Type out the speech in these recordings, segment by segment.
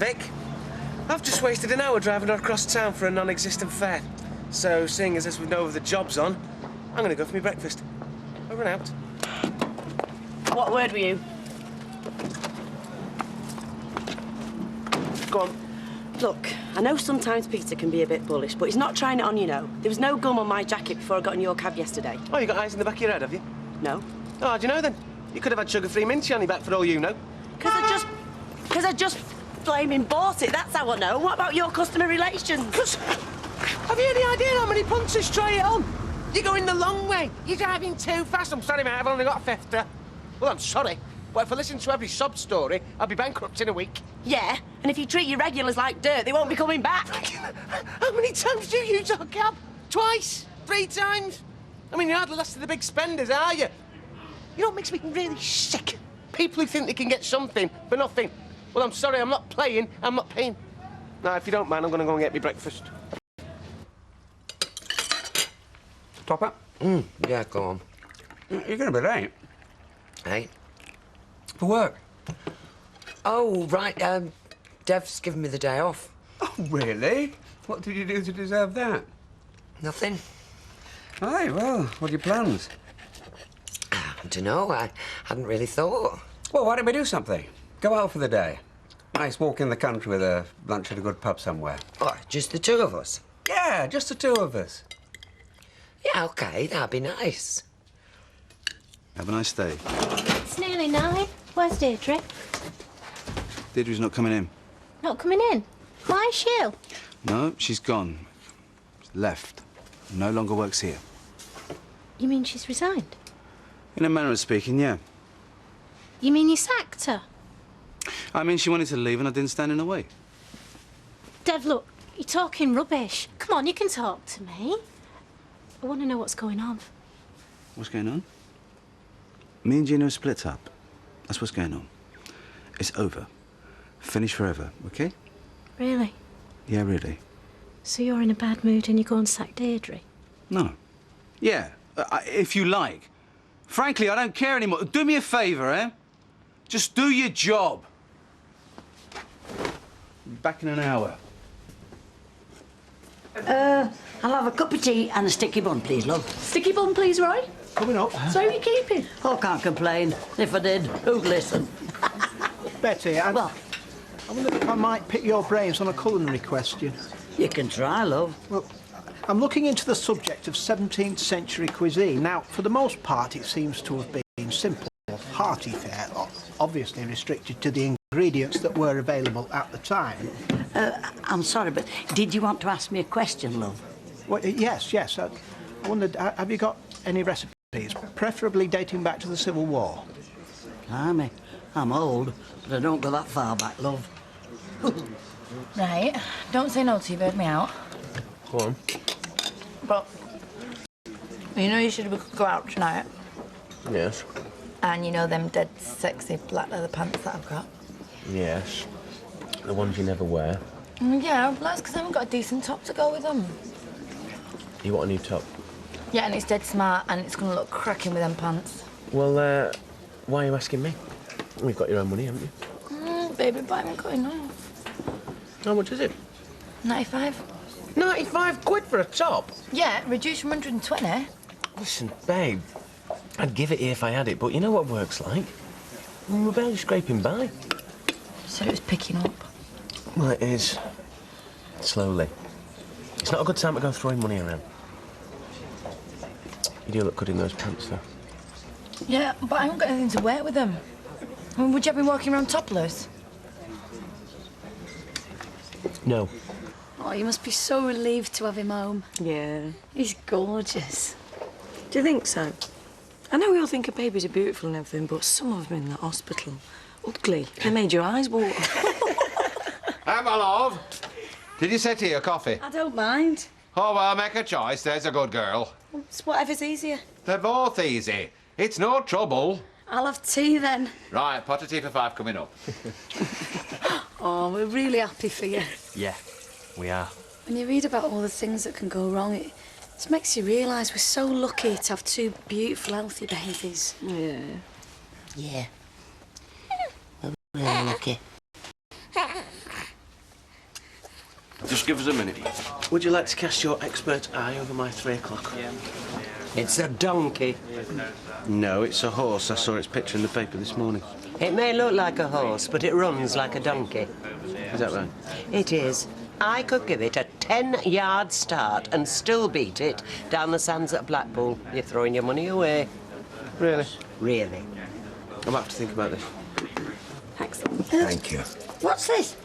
Vic, I've just wasted an hour driving across town for a non-existent fare. So, seeing as we've no other jobs on, I'm going to go for my breakfast. Over and out. What word were you? Go on. Look, I know sometimes Peter can be a bit bullish, but he's not trying it on, you know. There was no gum on my jacket before I got in your cab yesterday. Oh, you got eyes in the back of your head, have you? No. Oh, how do you know, then? You could have had sugar-free minty on your back for all you know. Because I just flaming bought it, that's how I know. What about your customer relations? Because have you any idea how many punters try it on? You're going the long way. You're driving too fast. I'm sorry, mate, I've only got a 50. Well, I'm sorry, but if I listen to every sob story, I'll be bankrupt in a week. Yeah, and if you treat your regulars like dirt, they won't be coming back. How many times do you use a cab? Twice? 3 times? I mean, you're hardly less of the big spenders, are you? You know what makes me really sick? People who think they can get something for nothing. Well, I'm sorry, I'm not playing, I'm not paying. Now, if you don't mind, I'm going to go and get me breakfast. Topper? Yeah, go on. You're going to be late. Hey? For work. Oh, right, Dev's given me the day off. Oh, really? What did you do to deserve that? Nothing. Aye, well, what are your plans? I don't know, I hadn't really thought. Well, why don't we do something? Go out for the day. Nice walk in the country with a lunch at a good pub somewhere. Oh, just the 2 of us? Yeah, just the 2 of us. Yeah, OK, that'd be nice. Have a nice day. It's nearly 9. Where's Deirdre? Deirdre's not coming in. Not coming in? Why is she ill? No, she's gone. She's left. No longer works here. You mean she's resigned? In a manner of speaking, yeah. You mean you sacked her? I mean, she wanted to leave and I didn't stand in the way. Dev, look, you're talking rubbish. Come on, you can talk to me. I want to know what's going on. What's going on? Me and Gino split up. That's what's going on. It's over. Finished forever, OK? Really? Yeah, really. So you're in a bad mood and you go and sack Deirdre? No. Yeah, if you like. Frankly, I don't care anymore. Do me a favour, eh? Just do your job. Back in an hour. I'll have a cup of tea and a sticky bun, please, love. Sticky bun, please, Roy. Coming up. So are you keeping? Oh, can't complain. If I did, who'd listen? Betty, I Well, wonder if I might pick your brains on a culinary question. you can try, love. Well, I'm looking into the subject of 17th century cuisine. Now, for the most part, it seems to have been simple, hearty fare, obviously restricted to the ingredients that were available at the time. I'm sorry, but did you want to ask me a question, love? Well, yes. I wondered, have you got any recipes, preferably dating back to the Civil War? Blimey, I'm old, but I don't go that far back, love. Right, don't say no till you've heard me out. Go on. But you know you should go out tonight. Yes. And you know them dead sexy black leather pants that I've got? Yes. The ones you never wear. Yeah, well, that's because I haven't got a decent top to go with them. You want a new top? Yeah, and it's dead smart and it's going to look cracking with them pants. Well, why are you asking me? You've got your own money, haven't you? Baby, but I haven't got enough. How much is it? 95. 95 quid for a top? Yeah, reduced from 120. Listen, babe, I'd give it here if I had it, but you know what work's like? We're barely scraping by. You said it was picking up. Well, it is. Slowly. It's not a good time to go throwing money around. You do look good in those pants, though. Yeah, but I haven't got anything to wear with them. I mean, would you have been walking around topless? No. Oh, you must be so relieved to have him home. Yeah. He's gorgeous. Do you think so? I know we all think our babies are beautiful and everything, but some of them in the hospital, ugly. They made your eyes water. Hey, my love. Did you set here coffee? I don't mind. Oh, well, make a choice. There's a good girl. It's whatever's easier. They're both easy. It's no trouble. I'll have tea then. Right, pot of tea for 5 coming up. Oh, we're really happy for you. Yeah, we are. When you read about all the things that can go wrong, it just makes you realise we're so lucky to have 2 beautiful, healthy babies. Yeah. Yeah. We're really lucky. give us a minute. Would you like to cast your expert eye over my 3 o'clock? It's a donkey. No, it's a horse. I saw its picture in the paper this morning. It may look like a horse, but it runs like a donkey. Is that right? It is. I could give it a 10-yard start and still beat it down the sands at Blackpool. You're throwing your money away. Really? Really. I might have to think about this. Excellent. Thank you. What's this?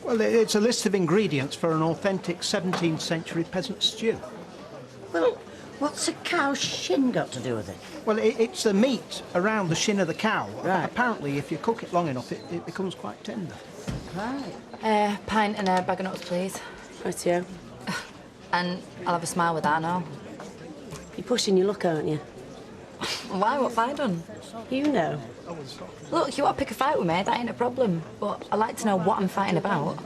Well, it's a list of ingredients for an authentic 17th century peasant stew. Well, what's a cow's shin got to do with it? Well, it's the meat around the shin of the cow. Right. Apparently, if you cook it long enough, it becomes quite tender. Right. Pint and a bag of nuts, please. Rightio. And I'll have a smile with that now. You're pushing your luck, aren't you? Why? What have I done? You know. Look, you want to pick a fight with me, that ain't a problem. But I'd like to know what I'm fighting about.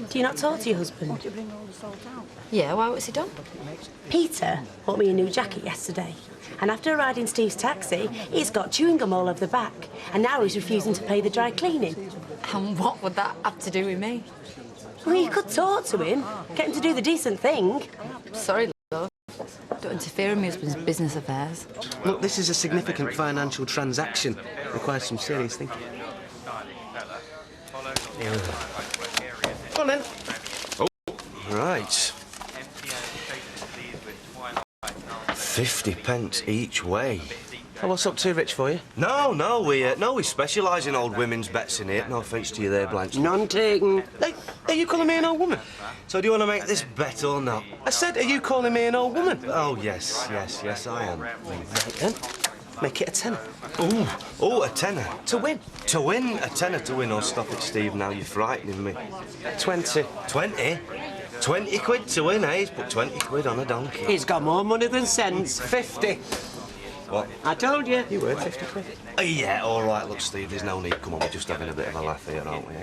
Do you not talk to your husband? Yeah, why? What's he done? Peter bought me a new jacket yesterday. And after riding Steve's taxi, he's got chewing gum all over the back. And now he's refusing to pay the dry cleaning. And what would that have to do with me? Well, you could talk to him, get him to do the decent thing. Sorry, love. Don't interfere in my husband's business affairs. Look, this is a significant financial transaction. Requires some serious thinking. Go on then. Oh, right. 50 pence each way. Oh, what's up too rich for you? No, we specialise in old women's bets in here. No offence to you there, Blanche. None taken. Hey, are you calling me an old woman? So do you want to make this bet or not? I said, are you calling me an old woman? Oh, yes, I am. Right then. Make it a tenner. Oh, a tenner. To win. To win? A tenner to win. Oh, stop it, Steve, now you're frightening me. 20. 20? 20 quid to win, eh? He's put 20 quid on a donkey. He's got more money than sense. 50. What? I told you. You were 50 quid. Yeah, all right, look, Steve, there's no need. Come on, we're just having a bit of a laugh here, aren't we?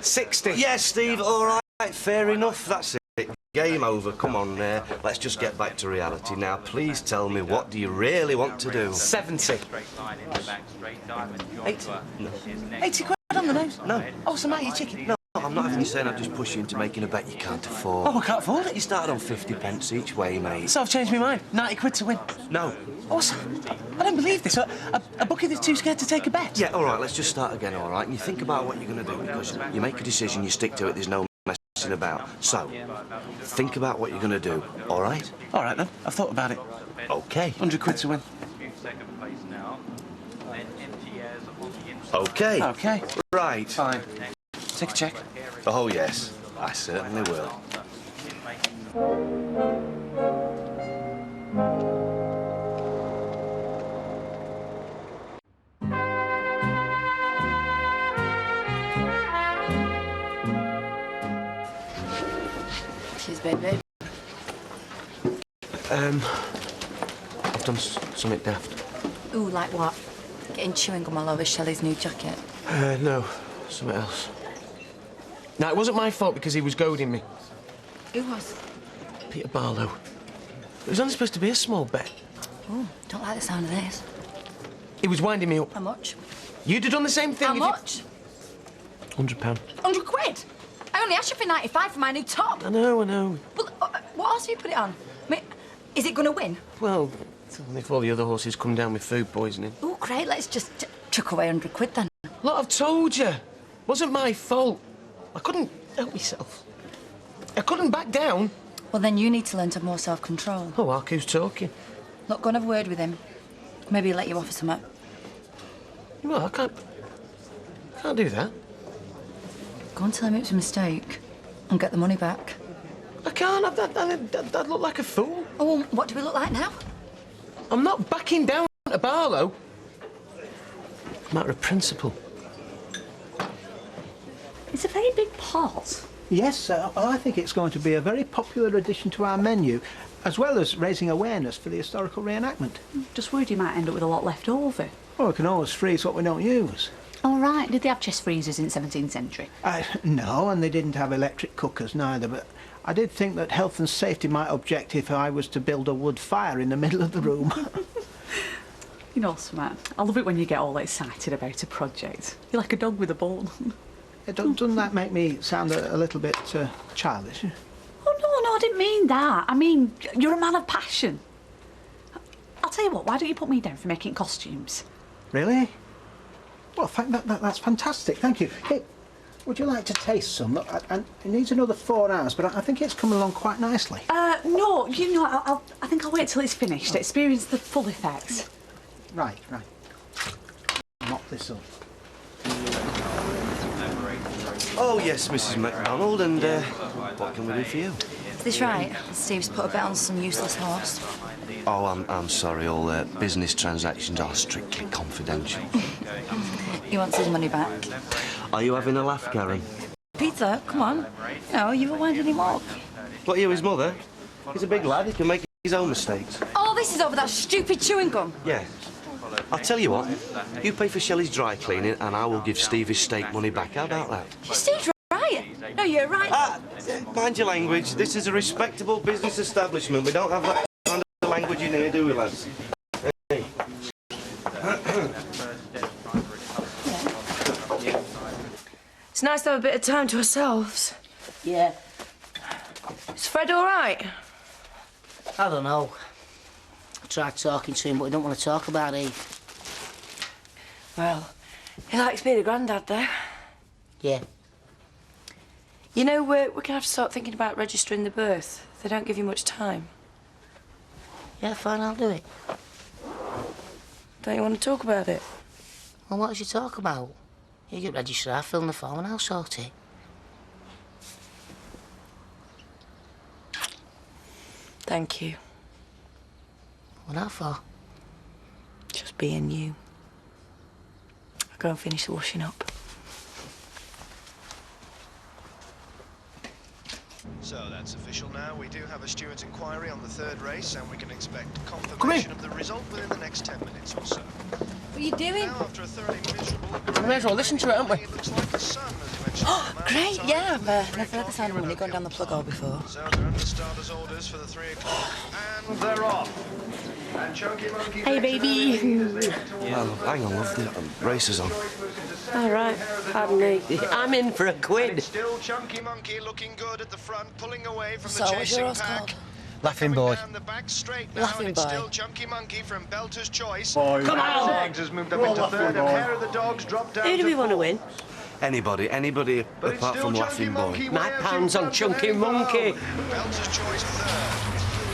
60. Yes, Steve, all right, fair enough, that's it. Game over, come on there. Let's just get back to reality now. Please tell me, what do you really want to do? 70. 80. No. 80 quid on the nose? No. Oh, some out your chicken? No, I'm not having you saying I'll just push you into making a bet you can't afford. Oh, I can't afford it. You started on 50 pence each way, mate. So I've changed my mind. 90 quid to win. No. Oh, I don't believe this. A bookie that's too scared to take a bet. Yeah, all right, let's just start again, all right? And you think about what you're going to do, because you make a decision, you stick to it, there's no messing about. So, think about what you're going to do, all right? All right, then. I've thought about it. OK. 100 quid to win. OK. OK. Right. Fine. Take a check. Oh, yes, I certainly will. Cheers, baby. I've done something daft. Ooh, like what? Getting chewing gum all over Shelley's new jacket. No. Something else. No, it wasn't my fault because he was goading me. Who was? Peter Barlow. It was only supposed to be a small bet. Oh, don't like the sound of this. He was winding me up. How much? You'd have done the same thing How if much? you... £100. 100 quid? I only asked you for 95 for my new top. I know. Well, what else have you put it on? I mean, is it going to win? Well, it's only if all the other horses come down with food poisoning. Oh, great. Let's just chuck away 100 quid then. Look, I've told you. Wasn't my fault. I couldn't help myself. I couldn't back down. Well, then you need to learn to have more self-control. Oh, Ark, who's talking? Look, go and have a word with him. Maybe he'll let you off for something. Well, I can't do that. Go and tell him it was a mistake and get the money back. I can't. I'd look like a fool. Oh, well, what do we look like now? I'm not backing down to Barlow. Matter of principle. It's a very big pot. Yes, I think it's going to be a very popular addition to our menu, as well as raising awareness for the historical reenactment. Just worried you might end up with a lot left over. Well, we can always freeze what we don't use. All right, did they have chest freezers in the 17th century? No, and they didn't have electric cookers neither, but I did think that health and safety might object if I was to build a wood fire in the middle of the room. You know, Matt, I love it when you get all excited about a project. You're like a dog with a bone. Doesn't that make me sound a little bit childish? Oh, no, I didn't mean that. I mean, you're a man of passion. I'll tell you what, why don't you put me down for making costumes? Really? Well, that's fantastic, thank you. Hey, would you like to taste some? Look, and it needs another 4 hours, but I think it's coming along quite nicely. No, you know, I think I'll wait till it's finished, experience the full effects. Right. Mop this up. Oh, yes, Mrs. MacDonald, and what can we do for you? Is this right? Steve's put a bet on some useless horse. Oh, I'm sorry, all business transactions are strictly confidential. He wants his money back. Are you having a laugh, Karen? Peter, come on. No, you were winding him up. What, you his mother? He's a big lad, he can make his own mistakes. Oh, this is over that stupid chewing gum. Yeah. I'll tell you what, you pay for Shelley's dry cleaning and I will give Steve his steak money back. How about that? Steve's right. No, you're right. Mind your language. This is a respectable business establishment. We don't have that kind of language in here, do we, lads? Hey. It's nice to have a bit of time to ourselves. Yeah. Is Fred all right? I don't know. I tried talking to him, but he don't want to talk about it. Well, he likes being a granddad, though. Yeah. You know, we're going to have to start thinking about registering the birth. They don't give you much time. Yeah, fine, I'll do it. Don't you want to talk about it? Well, what does you talk about? You get registered, I'll fill in the form and I'll sort it. Thank you. What that for? Just being you. I'll go and finish the washing up. So that's official now. We do have a steward's inquiry on the third race, and we can expect confirmation of the result within the next 10 minutes or so. What are you doing? Now, after a thoroughly miserable... We may as well listen to it, haven't we? It looks like the sun, as you mentioned. Oh, great, yeah. I've never heard the sound of money going down the plug hole before. So they're under starters' orders for the 3 o'clock, and they're off. And Chunky Monkey... Hey, baby. Well, hang on, love. The race is on. All right, pardon me. I'm in for a quid. Still Chunky Monkey looking good at the front, pulling away from So, the what's your chasing horse pack. called? Laughing Boy. Down the back straight now, Laughing and it's Boy. still Chunky Monkey from Belter's Choice. Boy. Come on! Eggs has moved up into third, and Hair of the Dogs dropped down Who do we want to win? Anybody But it's apart still from Chunky Laughing Monkey Boy. My way out pound's in on front of Chunky Heading Monkey. Barlow. Belter's Choice third.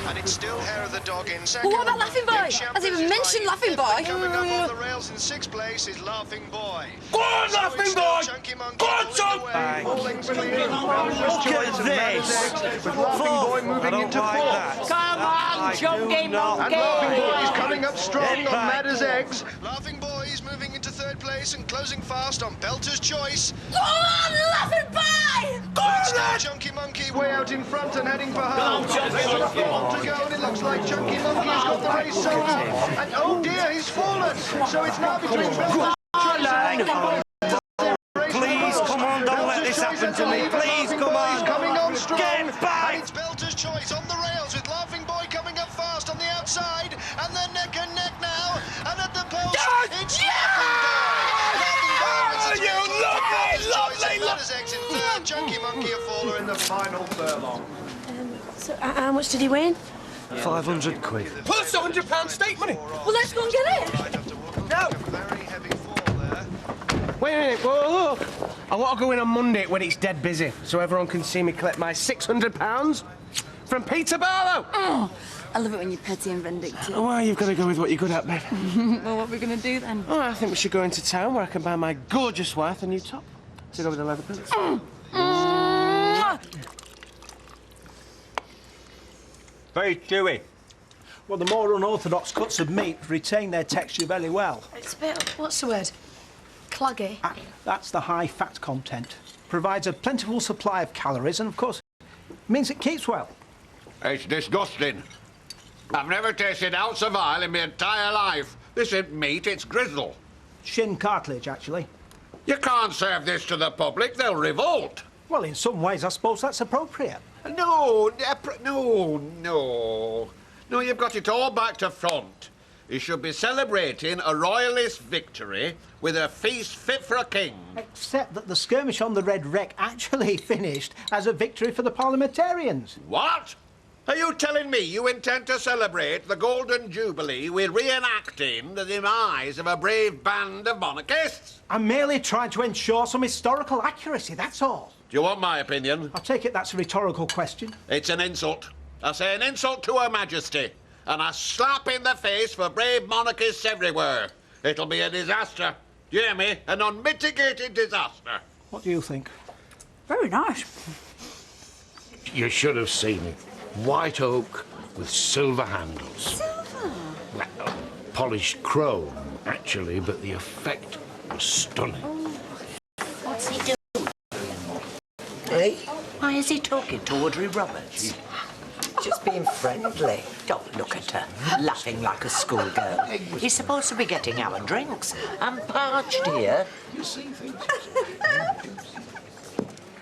And it's still Hair of the Dog in second. Well, what about Laughing Boy? Has he even mentioned Laughing Boy? Coming up on the rails in 6th place is Laughing Boy. Go on, So Laughing it's still Boy! Chunky Monkey Go on, pulling son! away. Bowling's clear. Look at this! With Laughing Boy moving into 4th. Come on, Chunky And Laughing Boy is Monkey! coming up strong on Mad as Eggs. Laughing Boy is moving into 3rd place and closing fast on Belter's Choice. Go on, Laughing Boy! But still Chunky Monkey way out in front and heading for home. There's a fall to go, and it looks like Chunky Monkey has got the race sold up. And oh dear, he's fallen. So it's now between Belter's Choice and Laughing Boy. Please, come on, don't let this happen to me. Please, come on. He's coming on strong. Get back! And it's Belter's Choice on the rails with Laughing Boy coming up fast on the outside. And they're neck and neck now. And at the post, it's Laughing Boy. Laughing Boy wins the 3 lovely. Chunky Monkey a faller in the final furlong. So, how much did he win? 500 quid. Plus £100 stake money. Well, let's go and get it. No. Very heavy fall there. Wait a minute, whoa. I want to go in on Monday when it's dead busy, so everyone can see me collect my £600 from Peter Barlow. Oh, I love it when you're petty and vindictive. Well, you've got to go with what you're good at, babe. Well, what are we going to do then? Oh, I think we should go into town where I can buy my gorgeous wife a new top. To go with the leather pants. Very chewy. Well, the more unorthodox cuts of meat retain their texture very well. It's a bit, what's the word? Claggy. That's the high fat content. Provides a plentiful supply of calories and, of course, means it keeps well. It's disgusting. I've never tasted an ounce of oil in my entire life. This isn't meat, it's grizzle. Shin cartilage, actually. You can't serve this to the public, they'll revolt. Well, in some ways, I suppose that's appropriate. No, you've got it all back to front. he should be celebrating a royalist victory with a feast fit for a king. Except that the skirmish on the Red Wreck actually finished as a victory for the parliamentarians. What? Are you telling me you intend to celebrate the Golden Jubilee with reenacting the demise of a brave band of monarchists? I'm merely trying to ensure some historical accuracy, that's all. Do you want my opinion? I take it that's a rhetorical question. It's an insult. I say an insult to Her Majesty, and a slap in the face for brave monarchists everywhere. It'll be a disaster. Do you hear me? An unmitigated disaster. What do you think? Very nice. You should have seen it. White oak with silver handles. Silver? Well, polished chrome, actually, but the effect was stunning. What's he doing? Hey? Why is he talking to Audrey Roberts? Just being friendly. Don't look at her, laughing like a schoolgirl. He's supposed to be getting our drinks. I'm parched here.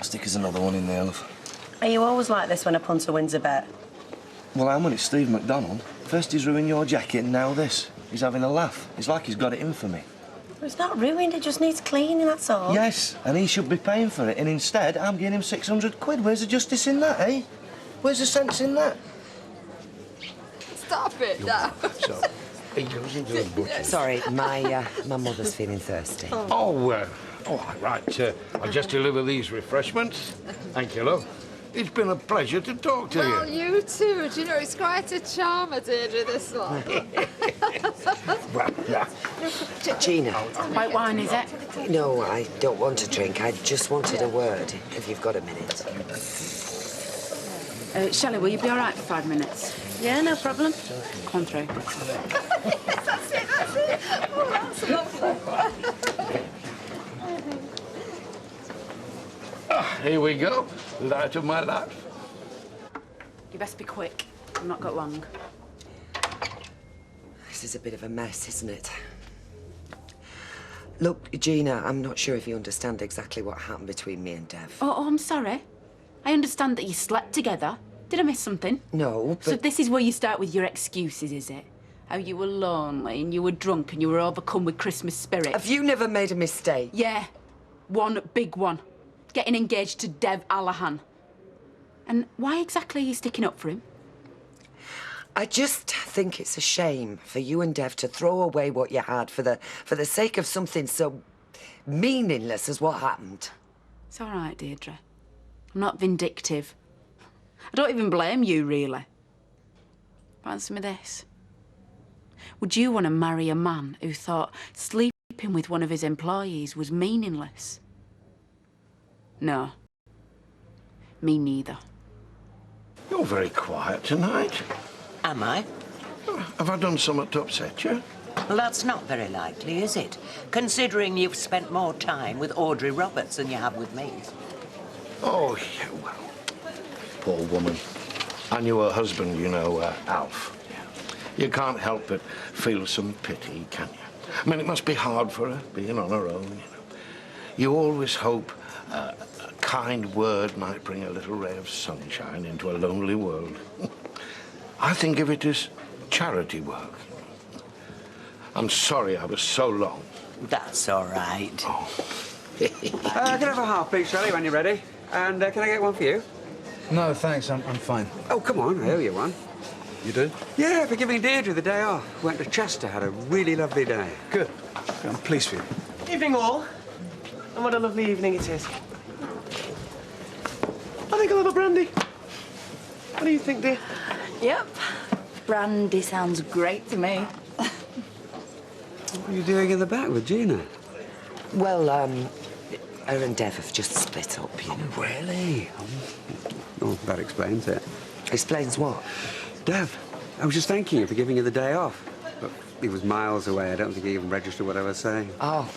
Stick us another one in there, love. Are you always like this when a punter wins a bet? Well, I'm when it's Steve McDonald. First he's ruined your jacket and now this. He's having a laugh. It's like he's got it in for me. Well, it's not ruined, it just needs cleaning, that's all. Yes, and he should be paying for it, and instead I'm giving him 600 quid. Where's the justice in that, eh? Where's the sense in that? Stop it now. So, he goes into the butcher's. Sorry, my mother's feeling thirsty. Oh, right. I'll just deliver these refreshments. Thank you, love. It's been a pleasure to talk to Well, you. you too. Do you know, it's quite a charmer, Deirdre, this one. Gina. White wine, is it? No, I don't want a drink. I just wanted a word, if you've got a minute. Shelley, will you be all right for 5 minutes? Yeah, no problem. Come on through. That's it. Oh, that's lovely. Here we go. Light of my life. You best be quick. I've not got long. This is a bit of a mess, isn't it? Look, Gina, I'm not sure if you understand exactly what happened between me and Dev. Oh, I'm sorry. I understand that you slept together. Did I miss something? No, but... So this is where you start with your excuses, is it? How you were lonely and you were drunk and you were overcome with Christmas spirit. Have you never made a mistake? Yeah. One big one. Getting engaged to Dev Allahan. And why exactly are you sticking up for him? I just think it's a shame for you and Dev to throw away what you had for the sake of something so meaningless as what happened. It's all right, Deirdre. I'm not vindictive. I don't even blame you, really. But answer me this. Would you want to marry a man who thought sleeping with one of his employees was meaningless? No. Me neither. You're very quiet tonight. Am I? Have I done something to upset you? Well, that's not very likely, is it? Considering you've spent more time with Audrey Roberts than you have with me. Oh, yeah, well, poor woman. I knew her husband, you know, Alf. You can't help but feel some pity, can you? I mean, it must be hard for her, being on her own, you know. You always hope a kind word might bring a little ray of sunshine into a lonely world. I think of it as charity work. I'm sorry I was so long. That's all right. Oh. Can I have a half, please, Shelley, when you're ready? And can I get one for you? No, thanks. I'm fine. Oh, come on, I owe you one. You do? Yeah, for giving Deirdre the day off. Went to Chester, had a really lovely day. Good. I'm pleased for you. Evening, all. And what a lovely evening it is. I think I'll have a brandy. What do you think, dear? Yep. Brandy sounds great to me. What are you doing in the back with Gina? Well, her and Dev have just split up, you know. Really? Oh, that explains it. Explains what? Dev, I was just thanking you for giving you the day off. But he was miles away. I don't think he even registered what I was saying. Oh,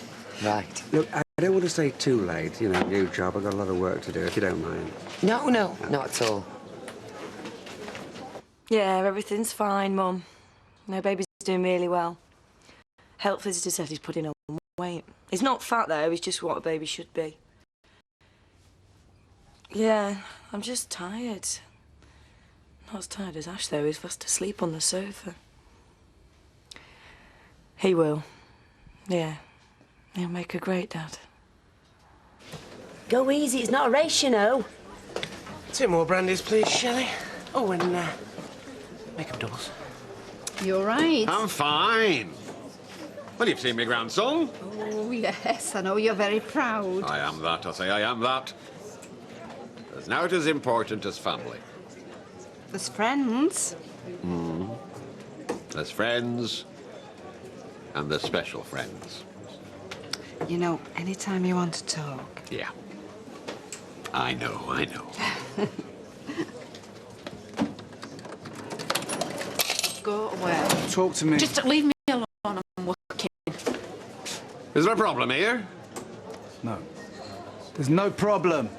right. Look, I don't want to stay too late. You know, new job. I've got a lot of work to do, if you don't mind. No, not at all. Yeah, everything's fine, Mum. No, baby's doing really well. Health visitor said he's putting on weight. He's not fat, though. He's just what a baby should be. Yeah, I'm just tired. Not as tired as Ash, though. He's fast asleep on the sofa. He will. Yeah. He'll make a great dad. Go easy, it's not a race, you know. 2 more brandies, please, Shelley. Oh, and make 'em doubles. You're right. I'm fine. Well, you've seen me grandson. Oh, yes, I know you're very proud. I am that, I say I am that. There's naught as important as family. There's friends. There's friends, and there's special friends. You know, anytime you want to talk. Yeah. I know, I know. Go away. Talk to me. Just leave me alone, I'm working. Is there a problem here? No. There's no problem.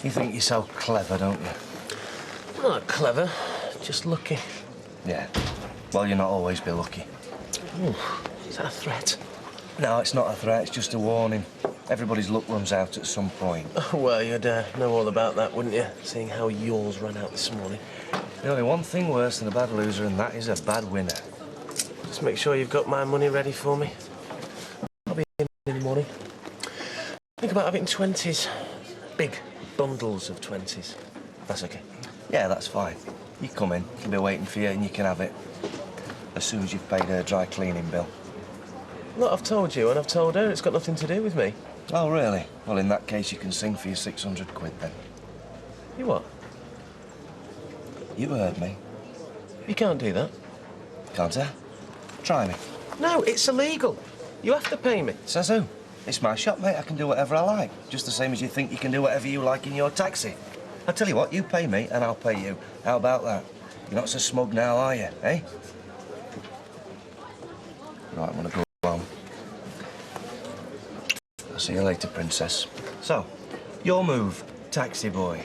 You think you're so clever, don't you? Not clever, just lucky. Yeah. Well, you'll not always be lucky. Ooh, is that a threat? No, it's not a threat, it's just a warning. Everybody's luck runs out at some point. Oh, well, you'd know all about that, wouldn't you? Seeing how yours ran out this morning. There's only one thing worse than a bad loser, and that is a bad winner. Just make sure you've got my money ready for me. I'll be in the morning. Think about having 20s. Big bundles of 20s. That's okay. Yeah, that's fine. You come in, she'll be waiting for you, and you can have it. As soon as you've paid her dry cleaning bill. Look, I've told you, and I've told her. It's got nothing to do with me. Oh, really? Well, in that case, you can sing for your 600 quid, then. You what? You heard me. You can't do that. Can't I? Try me. No, it's illegal. You have to pay me. Says who? It's my shop, mate. I can do whatever I like. Just the same as you think you can do whatever you like in your taxi. I'll tell you what, you pay me and I'll pay you. How about that? You're not so smug now, are you, eh? Right, I'm gonna go home. I'll see you later, Princess. So, your move, taxi boy.